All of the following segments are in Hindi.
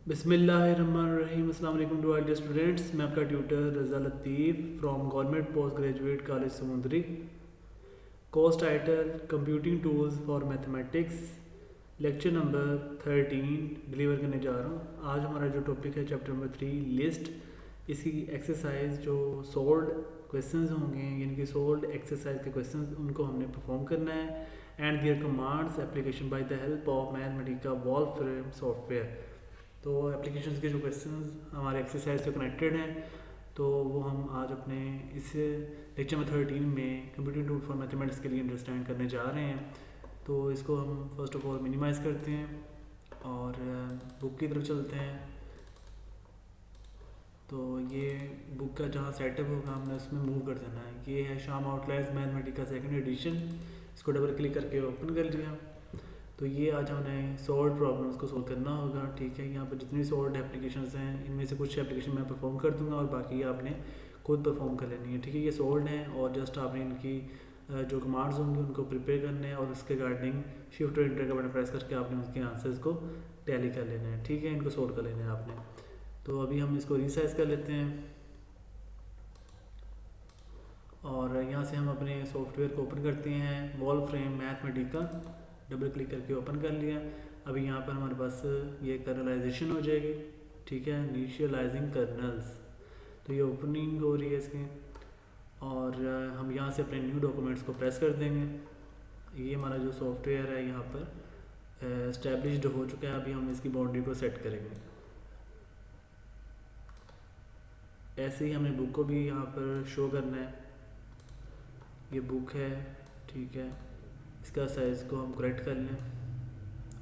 बिस्मिल्लाहिर्रहमानिर्रहीम। अस्सलाम वालेकुम टू ऑल स्टूडेंट्स। मैं आपका tutor Raza Latif from government post graduate college Samundri. Course title computing tools for mathematics, lecture number 13 deliver करने जा रहा हूँ। आज हमारा जो टॉपिक है चैप्टर नंबर 3 लिस्ट। इसकी एक्सरसाइज जो सोल्ड क्वेश्चंस होंगे यानी कि सोल्ड एक्सरसाइज के क्वेश्चंस उनको हमने परफॉर्म करना है and their commands application by the help of Mathematica Wolfram software. तो एप्लीकेशंस के जो क्वेश्चंस हमारे एक्सरसाइज से कनेक्टेड हैं तो वो हम आज अपने इस लेक्चर में 13 में कंप्यूटिंग टूल फॉर मैथमेटिक्स के लिए अंडरस्टैंड करने जा रहे हैं। तो इसको हम फर्स्ट ऑफ ऑल मिनिमाइज़ करते हैं और बुक की तरफ चलते हैं। तो ये बुक का जहाँ सेटअप होगा हमने उसमें मूव कर देना है। ये है शाम आउटलायर्स मैथमेटिका सेकंड एडिशन। इसको डबल क्लिक करके ओपन कर लिया। तो ये आज हमें सॉल्व प्रॉब्लम्स को सोल्व करना होगा। ठीक है, यहाँ पर जितनी सॉल्व एप्लीकेशंस हैं इनमें से कुछ एप्लीकेशन मैं परफॉर्म कर दूंगा और बाकी आपने खुद परफॉर्म कर लेनी है। ठीक है, ये सॉल्व हैं और जस्ट आपने इनकी जो कमांड्स होंगी उनको प्रिपेयर करने हैं और उसके रिगार्डिंग शिफ्ट और इंटर का बटन प्रेस करके आपने उसके आंसर्स को टैली कर लेना है। ठीक है, इनको सोल्व कर लेना है आपने। तो अभी हम इसको रीसाइज कर लेते हैं और यहाँ से हम अपने सॉफ्टवेयर को ओपन करते हैं। वॉल्फ्रेम मैथमेटिका डबल क्लिक करके ओपन कर लिया। अभी यहाँ पर हमारे पास ये कर्नलाइजेशन हो जाएगी। ठीक है, इनिशियलाइजिंग कर्नल्स। तो ये ओपनिंग हो रही है इसकी और हम यहाँ से अपने न्यू डॉक्यूमेंट्स को प्रेस कर देंगे। ये हमारा जो सॉफ्टवेयर है यहाँ पर एस्टेब्लिश्ड हो चुका है। अभी हम इसकी बाउंड्री को सेट करेंगे। ऐसे ही हमें बुक को भी यहाँ पर शो करना है। ये बुक है, ठीक है, इसका साइज़ को हम करेक्ट कर लें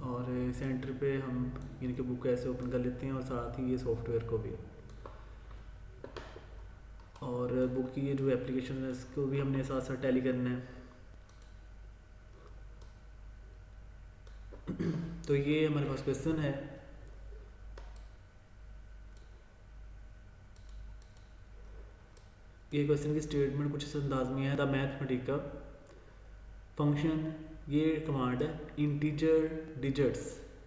और सेंटर पे हम इनके बुक को ऐसे ओपन कर लेते हैं और साथ ही ये सॉफ्टवेयर को भी। और बुक की ये जो एप्लीकेशन है इसको भी हमने साथ साथ टैली करना है। तो ये हमारे पास क्वेश्चन है। ये क्वेश्चन की स्टेटमेंट कुछ इस अंदाज में है। द मैथमेटिका फंक्शन, ये कमांड है इंटीजर डिजिट्स।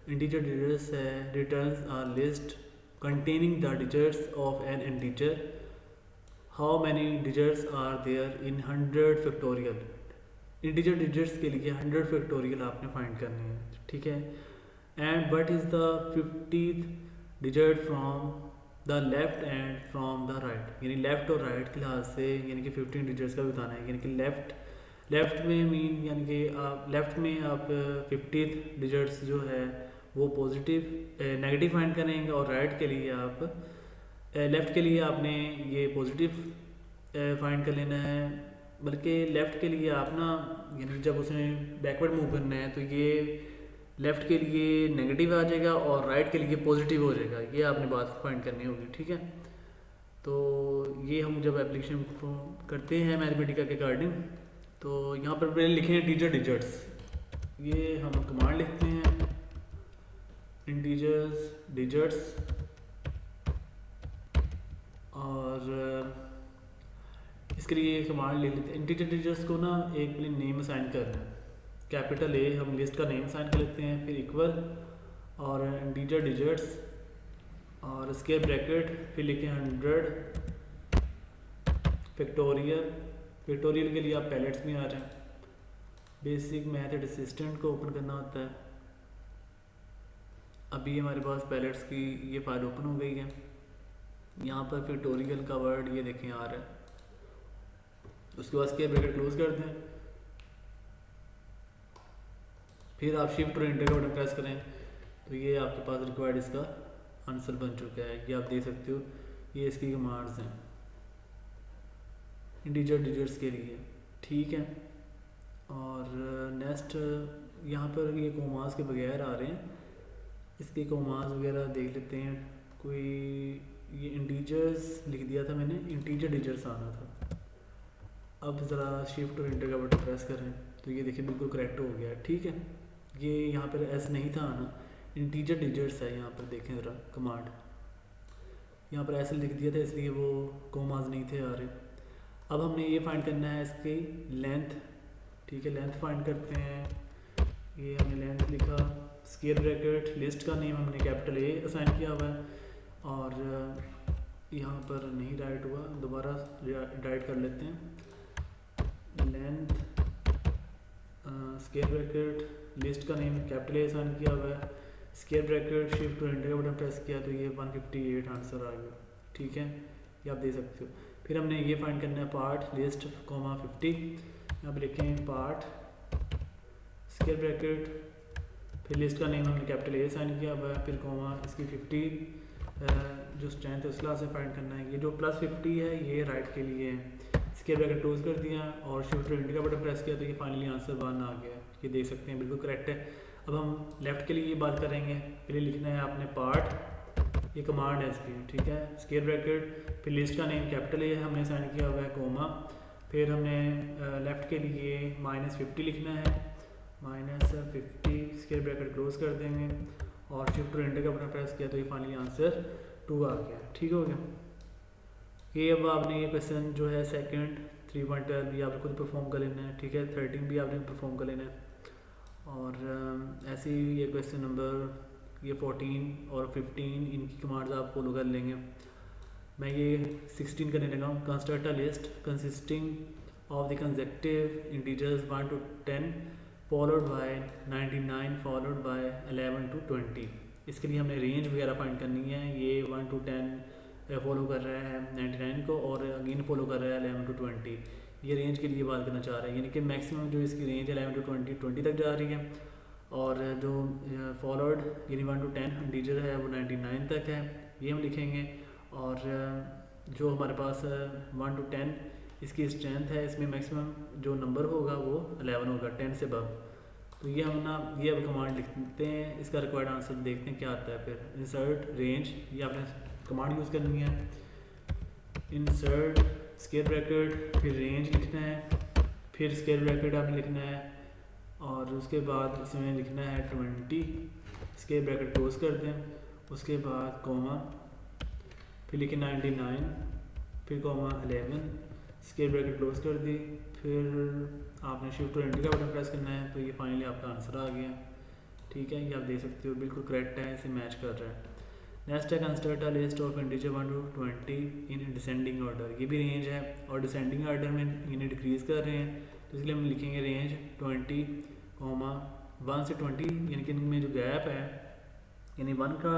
इंटीजर डिजिट्स है returns a list containing the digits of an integer. How many digits are there in 100 factorial. Integer digits के लिए 100 फैक्टोरियल आपने फाइंड करनी है। ठीक है, and what is the 50th digit from the left and from the right. यानी लेफ्ट और राइट के लिहाज से यानी कि 15 डिजिट्स का बताना है। यानी कि लेफ़्ट में मीन यानी कि आप लेफ़्ट में आप 50th डिजिट्स जो है वो पॉजिटिव नेगेटिव फाइंड करेंगे और राइट के लिए आप लेफ़्ट के लिए आपने ये पॉजिटिव फाइंड कर लेना है। बल्कि लेफ़्ट के लिए आप ना यानी जब उसमें बैकवर्ड मूव करना है तो ये लेफ़्ट के लिए नेगेटिव आ जाएगा और राइट के लिए पॉजिटिव हो जाएगा। ये आपने बात फाइंड करनी होगी। ठीक है, तो ये हम जब एप्लीकेशन करते हैं मैथमेटिका के अकॉर्डिंग तो यहाँ पर पहले लिखे हैं टीजर डिजिट्स। ये हम कमांड लिखते हैं इंटीजर्स डिजिट्स और इसके लिए कमांड लिख लेते हैं। इंटीजर डिजिट्स को ना एक नेम असाइन करना है। कैपिटल ए हम लिस्ट का नेम असाइन कर लेते हैं, फिर इक्वल और इंटीजर डिजिट्स और स्क्वायर ब्रैकेट, फिर लिखें 100 फैक्टोरियल। फैक्टोरियल के लिए आप पैलेट्स में आ रहे हैं। बेसिक मैथड असिस्टेंट को ओपन करना होता है। अभी हमारे पास पैलेट्स की ये फाइल ओपन हो गई है। यहाँ पर फैक्टोरियल का वर्ड ये देखें आ रहा है। उसके बाद स्क्वायर ब्रैकेट क्लोज कर दें। फिर आप शिफ्ट और इंटर का बटन प्रेस करें तो ये आपके पास रिक्वायर्ड इसका आंसर बन चुका है। ये आप देख सकते हो, ये इसकी कमांड्स हैं इंटीजर डिजिट्स के लिए। ठीक है, और नेक्स्ट यहाँ पर ये कोमास के बगैर आ रहे हैं। इसके कोमास वगैरह देख लेते हैं। कोई ये इंटीजर्स लिख दिया था मैंने, इंटीजर डिजिट्स आना था। अब ज़रा शिफ्ट और इंटर का बटन प्रेस करें तो ये देखिए बिल्कुल करेक्ट हो गया। ठीक है, ये यहाँ पर एस नहीं था आना, इंटीजर डिजिट्स है। यहाँ पर देखें ज़रा कमांड, यहाँ पर ऐसे लिख दिया था इसलिए वो कोमास नहीं थे आ रहे। अब हमने ये फाइंड करना है इसकी लेंथ। ठीक है, लेंथ फाइंड करते हैं। ये हमने लेंथ लिखा स्क्वायर ब्रैकेट, लिस्ट का नेम हमने कैपिटल ए असाइन किया हुआ है और यहाँ पर नहीं राइट हुआ, दोबारा राइट कर लेते हैं। लेंथ स्क्वायर ब्रैकेट, लिस्ट का नेम कैपिटल ए असाइन किया हुआ है, square bracket shift to enter का बटन प्रेस किया तो ये 158 आंसर आ गया। ठीक है, ये आप दे सकते हो। फिर हमने ये फाइंड करना है पार्ट लिस्ट कॉमा 50, यहाँ पर लिखें पार्ट स्क्वायर ब्रैकेट, फिर लिस्ट का नेम हमने कैपिटल ए साइन किया हुआ है, फिर कॉमा इसकी 50 जो स्ट्रेंथ है उस क्लास से फाइंड करना है। ये जो +50 है ये राइट के लिए है, स्क्वायर ब्रैकेट क्लोज कर दिया और शिफ्ट टू एंटर का बटन प्रेस किया तो ये फाइनली आंसर 1 आ गया। ये देख सकते हैं बिल्कुल करेक्ट है। अब हम लेफ़्ट के लिए ये बात करेंगे, पहले लिखना है आपने पार्ट, ये कमांड है इसकी, ठीक है, स्क्वायर ब्रैकेट, फिर लिस्ट का नेम कैपिटल ए हमने साइन किया हुआ है कोमा, फिर हमने लेफ़्ट के लिए -50 लिखना है, -50 स्क्वायर ब्रैकेट क्लोज कर देंगे और शिफ्ट टू एंटर का बटन प्रेस किया तो ये फाइनली आंसर 2 आ गया। ठीक हो गया। ये अब आपने ये क्वेश्चन जो है सेकंड 3.12 भी आपने खुद परफॉर्म कर लेना है, ठीक है, 13 भी आपने परफॉर्म कर लेना है और ऐसे ही ये क्वेश्चन नंबर ये 14 और 15 इनकी कमांड्स आप फॉलो कर लेंगे। मैं ये 16 करने लगा हूँ। Construct a list consisting of the consecutive integers 1 to 10 followed by 99 followed by 11 to 20। इसके लिए हमने रेंज वगैरह फाइंड करनी है। ये 1 to 10 फॉलो कर रहा है 99 को और अगेन फॉलो कर रहा है 11 to 20। ये रेंज के लिए बात करना चाह रहा है, यानी कि मैक्सिमम जो इसकी रेंज 11 to 20 तक जा रही है और जो फॉलोड यानी 1 to 10 इंटीजर है वो 99 तक है, ये हम लिखेंगे। और जो हमारे पास 1 to 10 इसकी स्ट्रेंथ है, इसमें मैक्सिमम जो नंबर होगा वो 11 होगा 10 से अब। तो ये हम ना ये अब कमांड लिखते हैं, इसका रिक्वायर्ड आंसर देखते हैं क्या आता है। फिर इंसर्ट रेंज, ये आपने कमांड यूज़ करनी है, इंसर्ट स्क्वायर ब्रैकेट, फिर रेंज लिखना है, फिर स्क्वायर ब्रैकेट आपने लिखना है और उसके बाद इसमें लिखना है 20 स्क्वायर ब्रैकेट क्लोज कर दें, उसके बाद कॉमा, फिर लिखे 99, फिर कॉमा 11 स्क्वायर ब्रैकेट क्लोज कर दी, फिर आपने शिफ्ट टू एंटर का बटन प्रेस करना है तो ये फाइनली आपका आंसर आ गया। ठीक है, ये आप देख सकते हो बिल्कुल करेक्ट है, इसे मैच कर रहा है। नेक्स्ट है construct a list of integer 1 to 20 in descending order. ये भी रेंज है और डिसेंडिंग ऑर्डर में इन्हें डिक्रीज कर रहे हैं, तो इसलिए हम लिखेंगे रेंज 20, 1 से 20, यानी कि इनमें जो गैप है यानी 1 का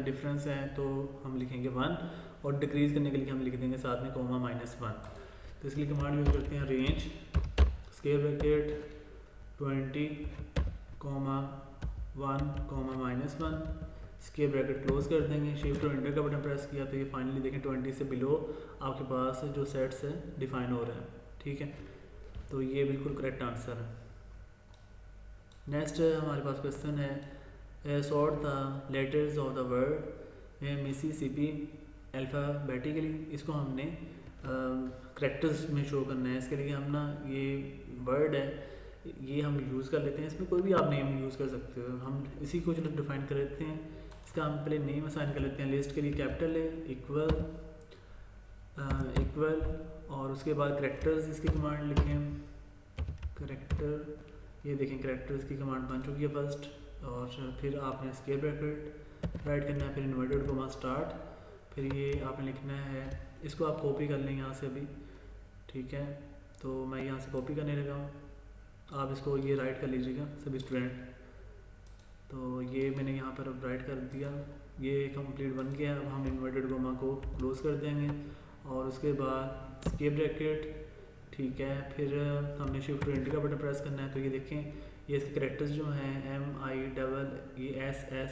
डिफरेंस है तो हम लिखेंगे 1 और डिक्रीज़ करने के लिए हम लिख देंगे साथ में कॉमा -1। तो इसके लिए कमांड यूज़ करते हैं range square bracket 20, 1, -1 square bracket close कर देंगे, शिफ्ट टू एंटर का बटन प्रेस किया तो ये फाइनली देखें 20 से बिलो आपके पास जो सेट्स है डिफाइन हो रहे हैं। ठीक है, तो ये बिल्कुल करेक्ट आंसर है। नेक्स्ट हमारे पास क्वेश्चन है sort the letters of the word Mississippi alphabetically. इसको हमने करैक्टर्स में शो करना है। इसके लिए हम ना ये वर्ड है ये हम यूज़ कर लेते हैं, इसमें कोई भी आप नेम यूज़ कर सकते हो। हम इसी को चलो डिफाइन कर लेते हैं, इसका हम पहले नेम असाइन कर लेते हैं। लिस्ट के लिए कैपिटल है, इक्वल और उसके बाद करैक्टर्स इसकी कमांड लिखें, करैक्टर, ये देखें करैक्टर्स की कमांड बन चुकी है फर्स्ट। और फिर आपने स्क्वायर ब्रैकेट राइट करना है, फिर इन्वर्टेड कॉमा स्टार्ट, फिर ये आपने लिखना है, इसको आप कॉपी कर लें यहाँ से अभी। ठीक है, तो मैं यहाँ से कॉपी करने लगा हूँ, आप इसको ये राइट कर लीजिएगा सभी स्टूडेंट। तो ये मैंने यहाँ पर अब राइट कर दिया, ये कंप्लीट बन गया। अब हम इन्वर्टेड कॉमा को क्लोज कर देंगे और उसके बाद स्क्वायर ब्रैकेट। ठीक है, फिर हमने शिफ्ट टू एंटर का बटन प्रेस करना है। तो ये देखें ये इसके करैक्टर्स जो हैं MIESSISSIPPI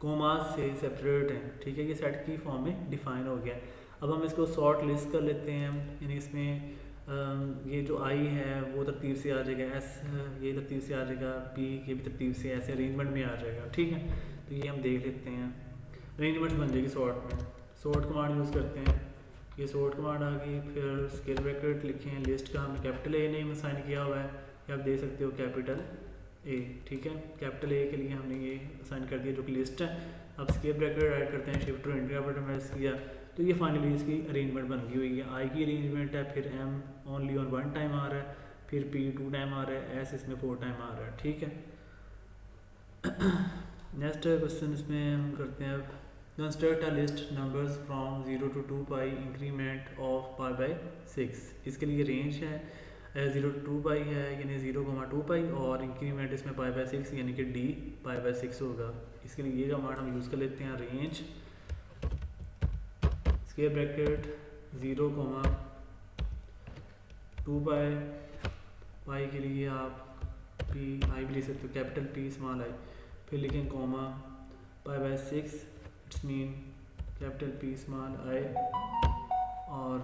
कोमास से सेपरेट हैं। ठीक है, ये सेट की फॉर्म में डिफाइन हो गया। अब हम इसको शॉर्ट लिस्ट कर लेते हैं, यानी इसमें ये जो आई है वो तरतीब से आ जाएगा, एस ये तरतीब से आ जाएगा, पी ये भी तरतीब से ऐसे अरेंजमेंट में आ जाएगा। ठीक है, तो ये हम देख लेते हैं, अरेंजमेंट बन जाएगी शॉर्ट में। शॉर्ट कमांड यूज़ करते हैं, ये शॉर्ट कमांड आ गई। फिर स्क्वायर ब्रैकेट लिखें, लिस्ट का हमने कैपिटल ए नेम असाइन किया हुआ है, ये आप देख सकते हो कैपिटल ए। ठीक है, कैपिटल ए के लिए हमने ये असाइन कर दिया जो कि लिस्ट है। अब स्क्वायर ब्रैकेट ऐड करते हैं, शिफ्ट टू एंटर का बटन प्रेस किया तो ये फाइनली इसकी अरेंजमेंट बन गई हुई है। आई की अरेंजमेंट है, फिर एम ओनली ऑन 1 टाइम आ रहा है, फिर P 2 टाइम आ रहा है, S इसमें 4 टाइम आ रहा है, ठीक है। नेक्स्ट क्वेश्चन इसमें हम करते हैं, construct a list numbers from 0 to 2 pi increment of pi by 6। इसके लिए रेंज है 0 to 2 पाई है, यानी 0,2 पाई, और इंक्रीमेंट इसमें पाई बाई 6 यानी कि D पाई बाई 6 होगा। इसके लिए ये कमांड हम यूज़ कर लेते हैं, रेंज स्क्वायर ब्रैकेट 0,2 पाई के लिए आप P आई भी लिख सकते हो, कैपिटल P स्मॉल आई, फिर लिखें comma pi by 6, it's mean capital P small I, और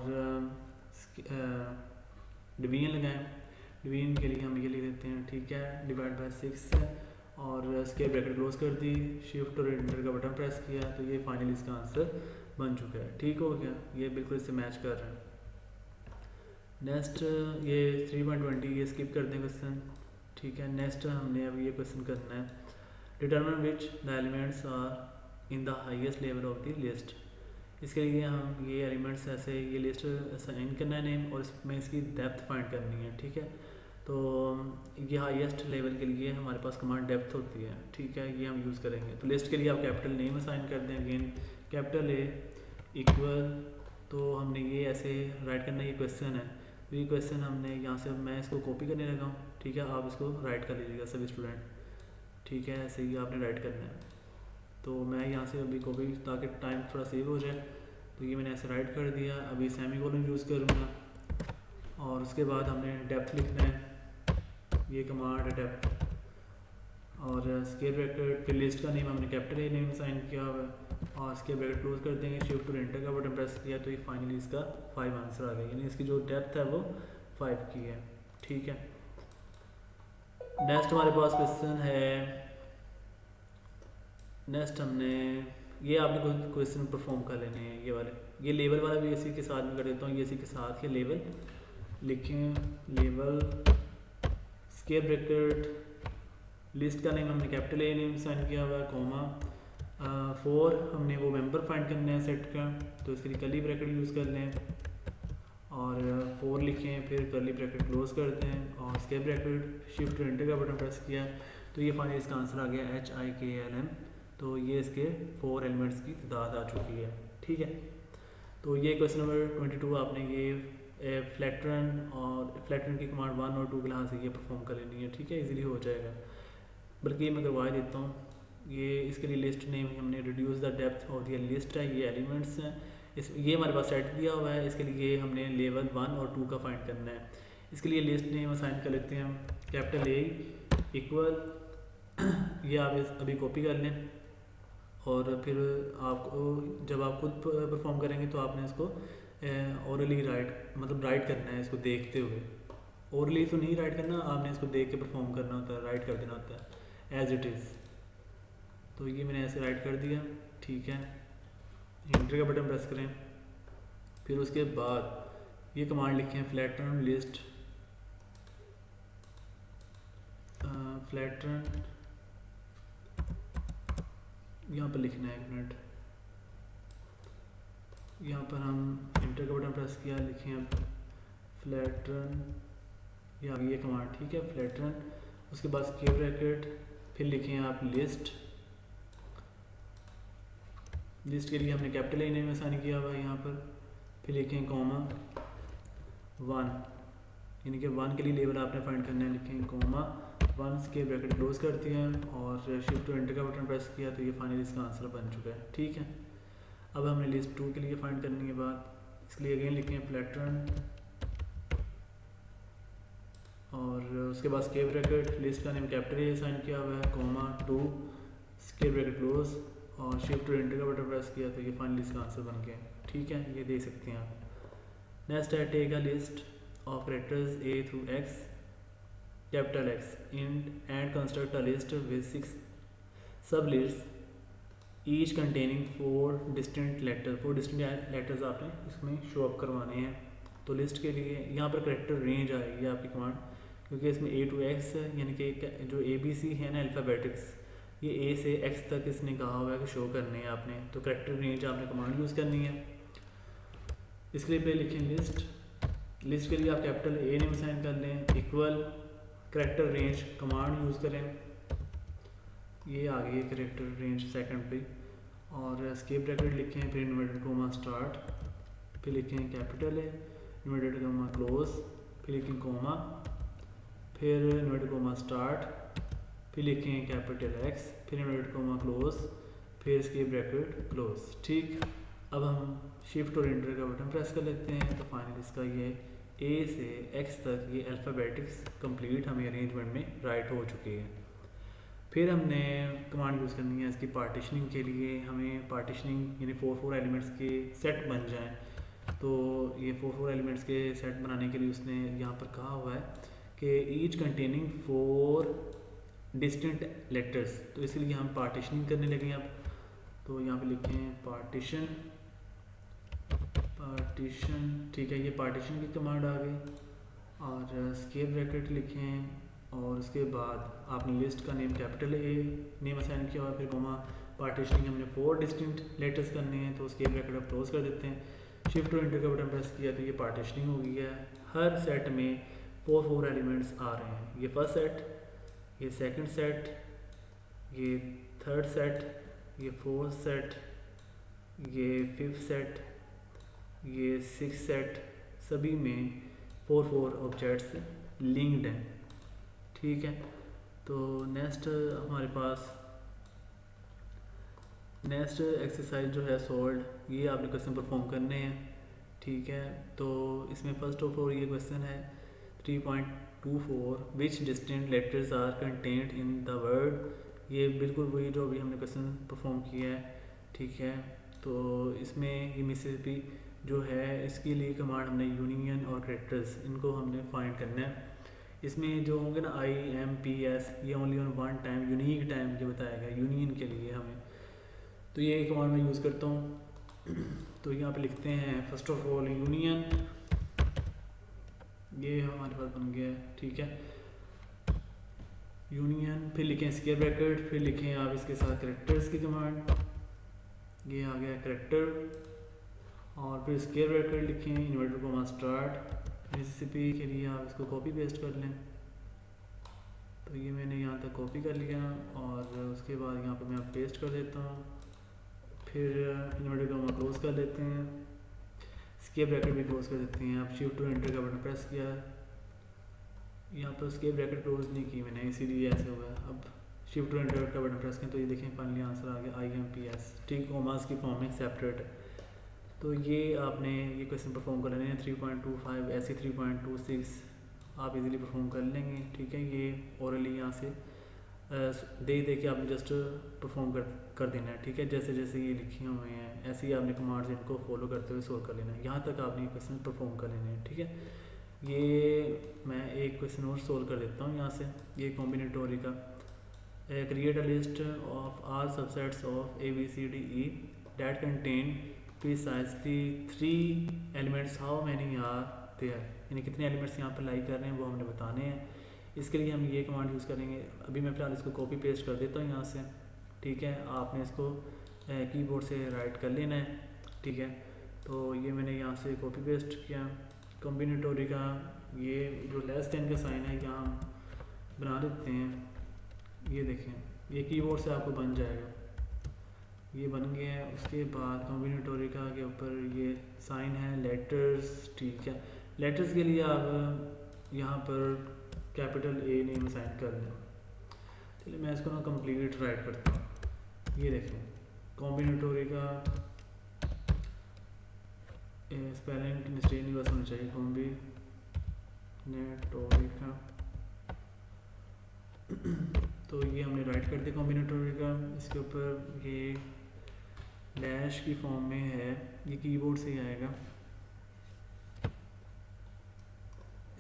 डिवीजन लगाएं। डिवीजन के लिए हम ये लिख देते हैं, ठीक है, डिवाइड बाई 6 है, और स्क्वायर ब्रैकेट क्लोज कर दी, शिफ्ट और एंटर का बटन प्रेस किया, तो ये फाइनली इसका आंसर बन चुका है, ठीक हो गया, ये बिल्कुल इससे मैच कर रहे हैं। नेक्स्ट ये 3.20 ये स्किप कर दें क्वेश्चन, ठीक है। नेक्स्ट हमने अब ये क्वेश्चन करना है, determine which the elements are in the highest level of the list. इसके लिए हम ये एलिमेंट्स ऐसे ये लिस्ट असाइन करना है नेम, और इसमें इसकी डेप्थ फाइंड करनी है, ठीक है। तो ये हाईएस्ट लेवल के लिए हमारे पास कमांड डेप्थ होती है, ठीक है, ये हम यूज़ करेंगे। तो लिस्ट के लिए आप कैपिटल नेम असाइन कर दें, अगेन कैपिटल A इक्वल, तो हमने ये ऐसे राइट करना है, ये क्वेश्चन है, तो ये क्वेश्चन हमने यहाँ से, मैं इसको कॉपी करने लगा हूँ, ठीक है, आप इसको राइट कर लीजिएगा सभी स्टूडेंट, ठीक है, ऐसे ही आपने राइट करना है। तो मैं यहाँ से अभी कॉपी, ताकि टाइम थोड़ा सेव हो जाए, तो ये मैंने ऐसे राइट कर दिया। अभी सेमीकोलन यूज़ करूँगा, और उसके बाद हमने डेप्थ लिखना है, ये कमांड है डेप्थ, और स्क्वायर ब्रैकेट, फिर लिस्ट का नेम हमने कैपिटल A नेम साइन किया हुआ है, और स्क्वायर ब्रैकेट क्लोज कर देंगे, शिफ्ट और एंटर का बटन प्रेस किया, तो ये फाइनली इसका 5 आंसर आ गया, यानी इसकी जो डेप्थ है वो 5 की है, ठीक है। नेक्स्ट हमारे पास क्वेश्चन है, नेक्स्ट हमने ये आपने कुछ क्वेश्चन परफॉर्म कर लेने हैं, ये वाले, ये लेवल वाला भी इसी के साथ में कर देता हूँ, ये इसी के साथ ये लेवल लिखें, लेवल स्क्वायर ब्रैकेट, लिस्ट का नेम हमने कैपिटल A नेम साइन किया हुआ है, कॉमा 4 हमने वो मेंबर फाइंड करना है सेट का, तो इसके लिए कर्ली ब्रैकेट यूज़ कर लें, और 4 लिखें, फिर कर्ली ब्रैकेट क्लोज करते हैं, और स्क्वायर ब्रैकेट शिफ्ट एंटर का बटन प्रेस किया, तो ये फाइनली इसका आंसर आ गया HIKLM। तो ये इसके 4 एलिमेंट्स की तादाद आ चुकी है, ठीक है। तो ये क्वेश्चन नंबर 22 आपने ये फ्लैटरन और फ्लैटरन की कमांड 1 और 2 के लिहाज से ये परफॉर्म कर लेनी है, ठीक है, इजीली हो जाएगा। बल्कि ये मैं करवा देता हूँ, ये इसके लिए लिस्ट नेम हमने reduce the depth of the list है, ये एलिमेंट्स हैं, इस ये हमारे पास सेट दिया हुआ है, इसके लिए हमने लेवल 1 और 2 का फाइंड करना है। इसके लिए लिस्ट नेम असाइन कर लेते हैं हम, कैपिटल A इक्वल, ये आप अभी कॉपी कर लें, और फिर आपको जब आप खुद परफॉर्म करेंगे तो आपने इसको ओरली राइट, मतलब राइट करना है इसको देखते हुए, ओरली तो नहीं राइट करना, आपने इसको देख के परफॉर्म करना होता है, राइट कर देना होता है एज इट इज़। तो ये मैंने ऐसे राइट कर दिया, ठीक है, एंटर का बटन प्रेस करें, फिर उसके बाद ये कमांड लिखें, फ्लैटरन लिस्ट, फ्लैटरन यहाँ पर लिखना है, 1 मिनट, यहाँ पर हम एंटर का बटन प्रेस किया, लिखें अब फ्लैटरन, ये कमांड, ठीक है, फ्लैटरन, उसके बाद स्क्वायर ब्रैकेट, फिर लिखें आप लिस्ट, लिस्ट के लिए हमने कैपिटल A नेम असाइन किया हुआ है यहाँ पर, फिर लिखें कॉमा 1, यानी कि 1 के लिए लेवल आपने फाइंड करना है, लिखें कॉमा 1, स्क्वायर ब्रैकेट क्लोज करते हैं, और शिफ्ट एंटर का बटन प्रेस किया, तो ये फाइनली इसका आंसर बन चुका है, ठीक है। अब हमने लिस्ट 2 के लिए फाइंड करनी है बात, इसके लिए अगेन लिखें फ्लैटरन, और उसके बाद स्क्वायर ब्रैकेट, लिस्ट का नेम कैपिटल A असाइन किया हुआ है, कॉमा 2, स्क्वायर ब्रैकेट क्लोज, और शिफ्ट एंटर का बटन प्रेस किया, तो ये फाइनली इसका आंसर बन गया, ठीक है, ये देख सकते हैं आप। नेक्स्ट है, take a list of characters A through X, capital X and construct a list with 6 sublists each containing 4 distinct letters आपने इसमें शो अप करवाने हैं। तो लिस्ट के लिए यहाँ पर कैरेक्टर रेंज आएगी आपकी कमांड, क्योंकि इसमें A to X है, यानी कि जो ABC है ना अल्फ़ाबेटिक्स, ये A से X तक इसने कहा हुआ है कि शो करने हैं आपने, तो कैरेक्टर रेंज आपने कमांड यूज़ करनी है। इसके लिए पे लिखें लिस्ट, लिस्ट के लिए आप कैपिटल ए नेम असाइन कर लें, equal character range command use करें, ये आ गई है करैक्टर रेंज सेकंड पे, और एस्केप ब्रैकेट लिखें, फिर इन्वर्टेड कोमा स्टार्ट, फिर लिखें capital A, inverted coma close, फिर लिखें कोमा, फिर इन्वर्टेड कोमा स्टार्ट, फिर लिखें कैपिटल एक्स, फिर इन्वर्टेड कोमा क्लोज, फिर एस्केप ब्रैकेट क्लोज। ठीक, अब हम शिफ्ट और एंटर का बटन प्रेस कर लेते हैं, तो फाइनली इसका ये ए से एक्स तक ये अल्फ़ाबेटिक्स कंप्लीट हमें अरेंजमेंट में राइट हो चुकी है। फिर हमने कमांड यूज़ करनी है इसकी पार्टीशनिंग के लिए। हमें पार्टीशनिंग यानी 4 एलिमेंट्स के सेट बन जाएं, तो ये 4 एलिमेंट्स के सेट बनाने के लिए उसने यहाँ पर कहा हुआ है कि ईच कंटेनिंग 4 डिस्टेंट लेटर्स, तो इसलिए हम पार्टीशनिंग करने लगे अब। तो यहाँ पे लिखें पार्टीशन, ठीक है, ये पार्टीशन की कमांड आ गई, और स्केप ब्रैकेट लिखें, और उसके बाद आपने लिस्ट का name capital a name assign किया, और फिर कोमा पार्टीशनिंग हमने 4 डिस्टिंक्ट लेटर्स करने हैं, तो स्केप ब्रैकेट आप क्लोज कर देते हैं। शिफ्ट और एंटर का बटन प्रेस किया तो ये पार्टीशनिंग हो गई है। हर सेट में 4 एलिमेंट्स आ रहे हैं, ये फर्स्ट सेट, ये सेकंड सेट, ये थर्ड सेट, ये फोर्थ सेट, ये फिफ्थ सेट, ये सिक्स सेट, सभी में 4 ऑब्जेक्ट्स लिंक्ड हैं। ठीक है, तो नेक्स्ट हमारे पास नेक्स्ट एक्सरसाइज जो है सॉल्व, ये आपने क्वेश्चन परफॉर्म करने हैं। ठीक है, तो इसमें फर्स्ट ऑफ ऑल ये क्वेश्चन है 3.24 which distinct letters are content in the word. ये बिल्कुल वही जो अभी हमने क्वेश्चन परफॉर्म किया है। ठीक है, तो इसमें ये मिसिसिपी जो है इसके लिए कमांड हमने यूनियन और कैरेक्टर्स इनको हमने फाइंड करना है। इसमें जो होंगे ना IMPS, ये only on one time unique time ये बताया गया यूनियन के लिए हमें, तो ये कमांड मैं यूज़ करता हूँ। तो यहाँ पे लिखते हैं फर्स्ट ऑफ ऑल यूनियन, ये हमारे पास बन गया है। ठीक है, यूनियन, फिर लिखें स्क्वायर ब्रैकेट, फिर लिखें आप इसके साथ कैरेक्टर्स की कमांड, ये आ गया कैरेक्टर, और फिर स्क्वायर ब्रैकेट लिखें, इन्वर्टेड कोमा स्टार्ट। मिसिसिपी के लिए आप इसको कॉपी पेस्ट कर लें, तो ये मैंने यहाँ तक कॉपी कर लिया, और उसके बाद यहाँ पे मैं पेस्ट कर देता हूँ, फिर इन्वर्टेड कोमा क्लोज कर लेते हैं, स्क्वायर ब्रैकेट भी क्लोज कर देते हैं। अब शिफ्ट और एंटर का बटन प्रेस किया, यहाँ पर स्क्वायर ब्रैकेट क्लोज नहीं की मैंने, इसीलिए ऐसे हुआ है। अब शिफ्ट और एंटर का बटन प्रेस करें तो ये देखें फाइनली आंसर आ गया IMPS। ठीक, कोमास की फॉर्म में सेपरेट है। तो ये आपने ये क्वेश्चन परफॉर्म कर लेने हैं 3.25, ऐसे 3.26 आप इजीली परफॉर्म कर लेंगे। ठीक है, ये ओरली यहाँ से दे के आपने जस्ट परफॉर्म कर देना है। ठीक है, जैसे जैसे ये लिखे हुए हैं ऐसे ही आपने कमांड्स इनको फॉलो करते हुए सोल्व कर लेना है, यहाँ तक आपने ये क्वेश्चन परफॉर्म कर लेने हैं। ठीक है, ये मैं एक क्वेश्चन और सोल्व कर देता हूँ यहाँ से, ये कॉम्बिनेटोरी का। Create a list of all subsets of ABCDE that contain precisely 3 elements, how many are there, यानी कितने एलिमेंट्स यहाँ पर लाई कर रहे हैं वो हमने बताने हैं। इसके लिए हम ये कमांड यूज़ करेंगे। अभी मैं फ़िलहाल इसको कॉपी पेस्ट कर देता हूँ यहाँ से। ठीक है, आपने इसको कीबोर्ड से राइट कर लेना है। ठीक है, तो ये मैंने यहाँ से कॉपी पेस्ट किया। कॉम्बिनेटोरी का ये जो लेस देन का साइन है यहाँ हम बना देते हैं, ये देखें ये कीबोर्ड से आपको बन जाएगा, ये बन गया है। उसके बाद कॉम्बिनेटोरी का के ऊपर ये साइन है लेटर्स। ठीक है, लेटर्स के लिए आप यहाँ पर कैपिटल A नेम असाइन कर लें। चलिए मैं इसको ना कंप्लीट राइट करता हूँ। ये देखें कॉम्बिनेटोरी का स्पेलिंग मिस्टेक नहीं बस होना चाहिए, कॉम्बिनेटोरी का तो ये हमने राइट कर दिया कॉम्बिनेटोरी का। इसके ऊपर ये डैश की फॉर्म में है, ये कीबोर्ड से ही आएगा।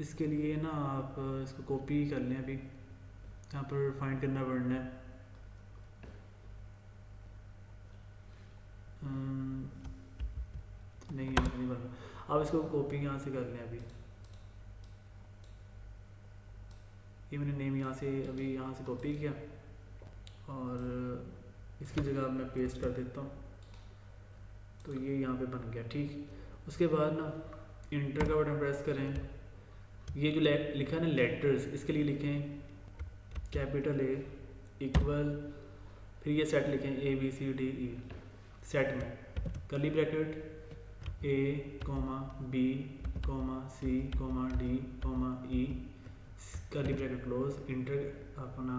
इसके लिए ना आप इसको कॉपी कर लें, अभी यहाँ पर फाइंड करना पड़ना है। नहीं यहाँ नहीं बनना, आप इसको कॉपी यहाँ से कर लें। अभी ये मैंने नेम यहाँ से अभी यहाँ से कॉपी किया और इसकी जगह मैं पेस्ट कर देता हूँ, तो ये यहाँ पे बन गया। ठीक, उसके बाद ना इंटर का बटन प्रेस करें। ये जो लिखा है ना लेटर्स, इसके लिए लिखें कैपिटल ए इक्वल, फिर ये सेट लिखें ABCDE, सेट में curly bracket A, B, C, D, E, curly bracket close, inter अपना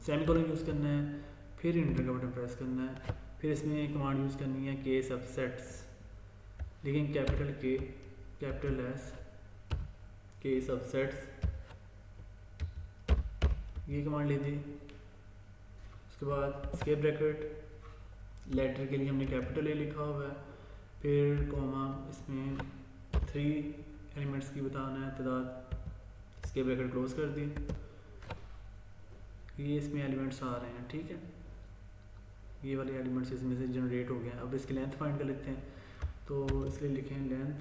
सेमीकोलन यूज़ करना है, फिर इंटर का बटन प्रेस करना है। फिर इसमें कमांड यूज़ करनी है के सबसेट्स, लिखें कैपिटल K, कैपिटल S, के सबसेट्स, ये कमांड ले दी। उसके बाद स्क्वायर ब्रैकेट, लेटर के लिए हमने कैपिटल ए लिखा हुआ है, फिर कॉमा, इसमें 3 एलिमेंट्स की बताना है तादाद, स्क्वायर ब्रैकेट क्लोज कर दी। ये इसमें एलिमेंट्स आ रहे हैं, ठीक है, ये वाले एलिमेंट्स इसमें से जनरेट हो गए हैं। अब इसकी लेंथ फाइंड कर लेते हैं, तो इसलिए लिखें लेंथ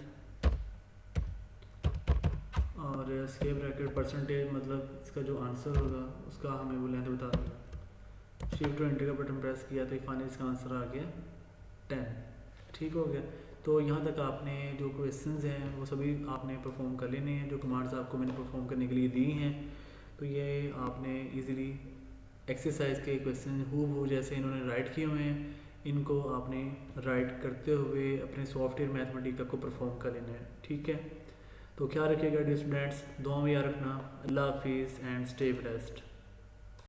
और स्क्वायर ब्रैकेट परसेंटेज, मतलब इसका जो आंसर होगा उसका हमें वो लेंथ बता देगा। शिफ्ट और एंटर का बटन प्रेस किया तो फाइनली इसका आंसर आ गया 10, ठीक हो गया। तो यहाँ तक आपने जो क्वेश्चंस हैं वो सभी आपने परफॉर्म कर लेने हैं, जो कमांड्स आपको मैंने परफॉर्म करने के लिए दी हैं। तो ये आपने इजीली एक्सरसाइज के क्वेश्चन हूबहू जैसे इन्होंने राइट किए हुए हैं, इनको आपने राइट करते हुए अपने सॉफ्टवेयर मैथमेटिका को परफॉर्म कर लेना है, ठीक है। तो ख्याल रखिएगा डियर स्टूडेंट्स, दुआ में याद रखना। अल्लाह हाफिज़ एंड स्टे ब्लेस्ड।